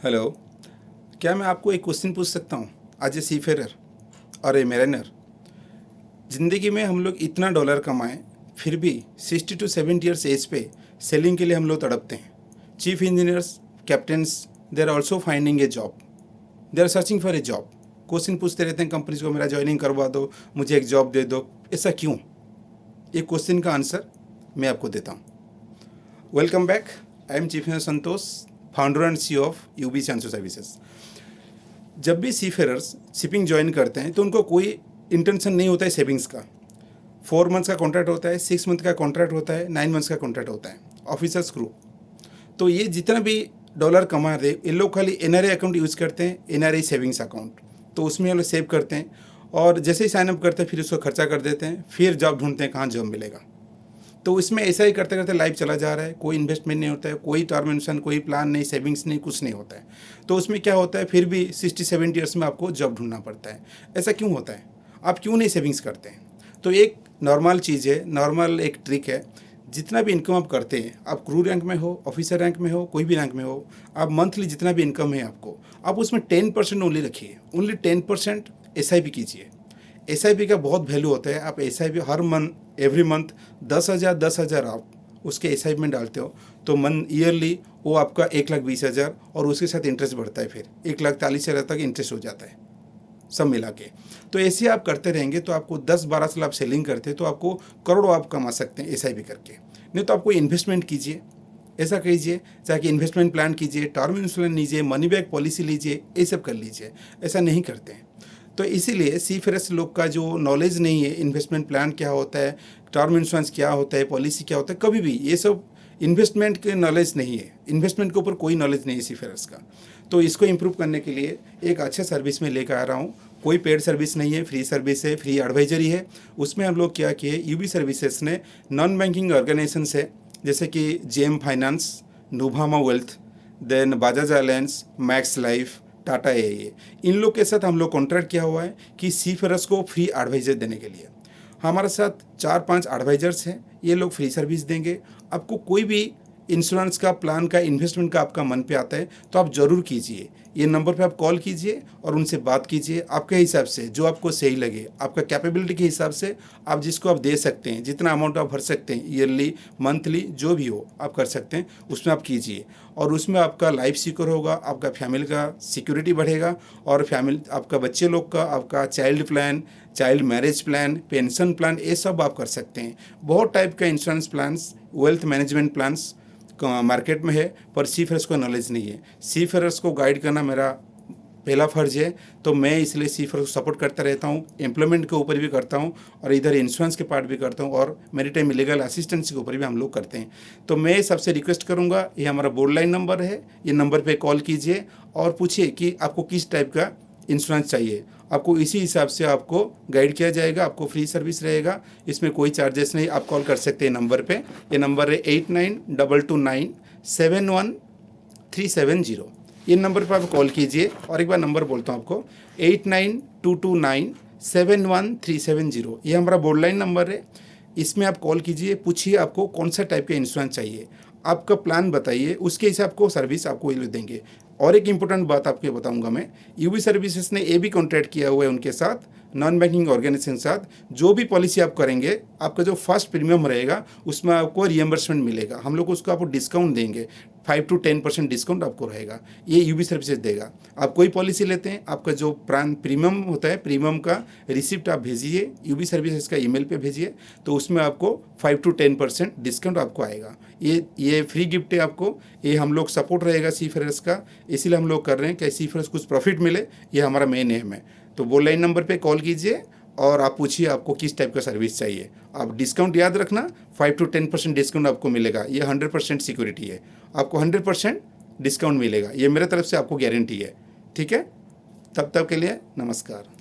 Hello, क्या मैं आपको एक क्वेश्चन पूछ सकता हूँ? एज ए सीफेरर और ए मेरिनर, ज़िंदगी में हम लोग इतना डॉलर कमाएं, फिर भी 60 to 70 ईयर्स एज पे सेलिंग के लिए हम लोग तड़पते हैं। Chief engineers, captains, they are also finding a job, they are searching for a job. Question पूछते रहते हैं कंपनीज को, मेरा ज्वाइनिंग करवा दो, मुझे एक जॉब दे दो। ऐसा क्यों? ये क्वेश्चन का आंसर मैं आपको देता हूँ। Welcome back. I am chief engineer Santosh, founder and CEO of UB Chanso services. जब भी सीफेरर्स शिपिंग ज्वाइन करते हैं तो उनको कोई इंटेंशन नहीं होता है सेविंग्स का। 4 मंथ्स का कॉन्ट्रैक्ट होता है, 6 मंथ का कॉन्ट्रैक्ट होता है, 9 मंथ्स का कॉन्ट्रैक्ट होता है, ऑफिसर्स क्रू। तो ये जितना भी डॉलर कमा रहे, ये लोग खाली NRA अकाउंट यूज़ करते हैं, NRA सेविंग्स अकाउंट। तो उसमें ये लोग सेव करते हैं और जैसे ही साइनअप करते हैं फिर उसको खर्चा कर देते हैं, फिर जॉब ढूंढते हैं कहाँ जॉब मिलेगा। तो इसमें ऐसा ही करते करते लाइफ चला जा रहा है, कोई इन्वेस्टमेंट नहीं होता है, कोई टर्मिनेशन, कोई प्लान नहीं, सेविंग्स नहीं, कुछ नहीं होता है। तो उसमें क्या होता है, फिर भी 60-70 ईयर्स में आपको जॉब ढूंढना पड़ता है। ऐसा क्यों होता है? आप क्यों नहीं सेविंग्स करते हैं? तो एक नॉर्मल चीज़ है, नॉर्मल एक ट्रिक है। जितना भी इनकम आप करते हैं, आप क्रू रैंक में हो, ऑफिसर रैंक में हो, कोई भी रैंक में हो, आप मंथली जितना भी इनकम है आपको, आप उसमें 10% ओनली रखिए। ओनली 10% SIP कीजिए। SIP का बहुत वैल्यू होता है। आप SIP हर मंथ, एवरी मंथ 10,000 आप उसके SIP में डालते हो तो ईयरली वो आपका 1,20,000 और उसके साथ इंटरेस्ट बढ़ता है, फिर 1,40,000 तक इंटरेस्ट हो जाता है सब मिला के। तो ऐसे आप करते रहेंगे तो आपको 10-12 साल आप सेलिंग करते हैं तो आपको करोड़ों आप कमा सकते हैं SIP करके। नहीं तो आपको इन्वेस्टमेंट कीजिए, ऐसा कीजिए, चाहे कि इन्वेस्टमेंट प्लान कीजिए, टर्म इंश्योरेंस लीजिए, मनी बैक पॉलिसी लीजिए, ये सब कर लीजिए। ऐसा नहीं करते हैं। तो इसीलिए सीफेरर्स लोग का जो नॉलेज नहीं है, इन्वेस्टमेंट प्लान क्या होता है, टर्म इंश्योरेंस क्या होता है, पॉलिसी क्या होता है, कभी भी ये सब इन्वेस्टमेंट के नॉलेज नहीं है। इन्वेस्टमेंट के ऊपर कोई नॉलेज नहीं है सीफेरर्स का। तो इसको इम्प्रूव करने के लिए एक अच्छा सर्विस में लेकर आ रहा हूँ। कोई पेड सर्विस नहीं है, फ्री सर्विस है, फ्री एडवाइजरी है। उसमें हम लोग क्या किए, यूबी सर्विसेज ने नॉन बैंकिंग ऑर्गेनाइजेशन से, जैसे कि JM finance, Nuvama wealth, then Bajaj Allianz, Max Life, Tata AIA, इन लोग के साथ हम लोग कॉन्ट्रैक्ट किया हुआ है कि सीफेरर्स को फ्री एडवाइजर देने के लिए। हमारे साथ 4-5 एडवाइजर्स हैं, ये लोग फ्री सर्विस देंगे। आपको कोई भी इंश्योरेंस का, प्लान का, इन्वेस्टमेंट का आपका मन पे आता है तो आप ज़रूर कीजिए। ये नंबर पे आप कॉल कीजिए और उनसे बात कीजिए। आपके हिसाब से जो आपको सही लगे, आपका कैपेबिलिटी के हिसाब से आप जिसको आप दे सकते हैं, जितना अमाउंट आप भर सकते हैं, ईयरली, मंथली, जो भी हो आप कर सकते हैं, उसमें आप कीजिए। और उसमें आपका लाइफ सिक्योर होगा, आपका फैमिली का सिक्योरिटी बढ़ेगा और फैमिली, आपका बच्चे लोग का, आपका child plan, child marriage plan, pension plan, ये सब आप कर सकते हैं। बहुत टाइप का insurance plans, wealth management plans market में है, पर सीफेरर्स को नॉलेज नहीं है। सीफेरर्स को गाइड करना मेरा पहला फ़र्ज है। तो मैं इसलिए सीफेरर्स को सपोर्ट करता रहता हूँ, एम्प्लॉयमेंट के ऊपर भी करता हूँ और इधर इंश्योरेंस के पार्ट भी करता हूँ और मैरिटाइम लीगल असिस्टेंस के ऊपर भी हम लोग करते हैं। तो मैं सबसे रिक्वेस्ट करूँगा, ये हमारा बोर्ड लाइन नंबर है, ये नंबर पर कॉल कीजिए और पूछिए कि आपको किस टाइप का इंश्योरेंस चाहिए। आपको इसी हिसाब से आपको गाइड किया जाएगा। आपको फ्री सर्विस रहेगा, इसमें कोई चार्जेस नहीं। आप कॉल कर सकते हैं नंबर पे। ये नंबर है 8922971370। ये नंबर पर आप कॉल कीजिए और एक बार नंबर बोलता हूँ आपको, 8922971370। ये हमारा बोर्ड लाइन नंबर है। इसमें आप कॉल कीजिए, पूछिए आपको कौन सा टाइप का इंश्योरेंस चाहिए, आपका प्लान बताइए, उसके हिसाब को सर्विस आपको ये देंगे। और एक इम्पोर्टेंट बात आपको बताऊंगा मैं, यूबी सर्विसेज ने ये भी कॉन्ट्रैक्ट किया हुआ है उनके साथ, नॉन बैंकिंग ऑर्गेनाइजेशन के साथ। जो भी पॉलिसी आप करेंगे, आपका जो फर्स्ट प्रीमियम रहेगा उसमें आपको रिएम्बर्समेंट मिलेगा। हम लोग उसको आपको डिस्काउंट देंगे, 5 to 10% डिस्काउंट आपको रहेगा, ये यूबी सर्विसेज देगा। आप कोई पॉलिसी लेते हैं, आपका जो प्रीमियम होता है, प्रीमियम का रिसिप्ट आप भेजिए, यूबी सर्विसेज का ईमेल पे भेजिए, तो उसमें आपको 5 to 10% डिस्काउंट आपको आएगा। ये फ्री गिफ्ट है आपको। ये हम लोग सपोर्ट रहेगा सीफेरर्स का, इसीलिए हम लोग कर रहे हैं कि सीफेरर्स कुछ प्रॉफिट मिले, ये हमारा मेन एम है। तो बोल लाइन नंबर पे कॉल कीजिए और आप पूछिए आपको किस टाइप का सर्विस चाहिए। आप डिस्काउंट याद रखना, 5 to 10% डिस्काउंट आपको मिलेगा। ये 100% सिक्योरिटी है, आपको 100% डिस्काउंट मिलेगा, ये मेरे तरफ से आपको गारंटी है। ठीक है, तब तक के लिए नमस्कार।